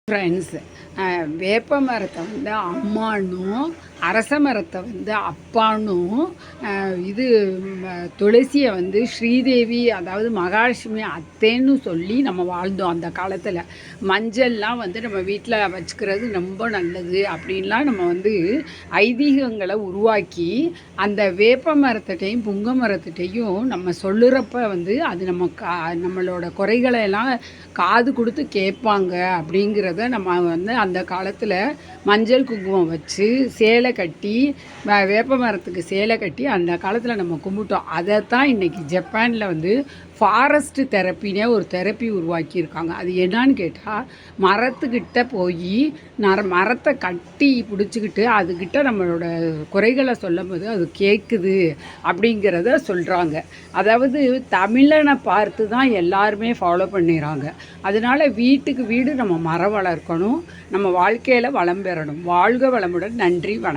Friends, வேப்ப மரத்தை வந்து அம்மானும், அரச மரத்தை வந்து அப்பானும், இது துளசியை வந்து ஸ்ரீதேவி, அதாவது மகாலட்சுமி அத்தைன்னு சொல்லி நம்ம வாழ்ந்தோம் அந்த காலத்தில். மஞ்சள்லாம் வந்து நம்ம வீட்டில் வச்சுக்கிறது ரொம்ப நல்லது அப்படின்லாம் நம்ம வந்து ஐதீகங்களை உருவாக்கி அந்த வேப்ப மரத்திட்டையும் புங்க மரத்திட்டையும் நம்ம சொல்லுறப்ப வந்து அது நம்மளோட குறைகளை எல்லாம் காது கொடுத்து கேட்பாங்க அப்படிங்கிறத நம்ம வந்து அந்த காலத்தில் மஞ்சள் குங்குமம் வச்சு சேலை கட்டி வேப்ப மரத்துக்கு சேலை கட்டி அந்த காலத்தில் நம்ம கும்பிட்டோம். அதை தான் இன்றைக்கி ஜப்பானில் வந்து ஃபாரஸ்ட் தெரப்பினே ஒரு தெரப்பி உருவாக்கியிருக்காங்க. அது என்னான்னு கேட்டால், மரத்துக்கிட்ட போய் மரத்தை கட்டி பிடிச்சிக்கிட்டு அதுக்கிட்ட நம்மளோட குறைகளை சொல்லும் போது அது கேட்குது அப்படிங்கிறத சொல்கிறாங்க. அதாவது தமிழனை பார்த்து தான் எல்லாருமே ஃபாலோ பண்ணிடுறாங்க. அதனால் வீட்டுக்கு வீடு நம்ம மரம் வளர்க்கணும், நம்ம வாழ்க்கையில் வளம் பெறணும். வாழ்க வளமுடன். நன்றி, வணக்கம்.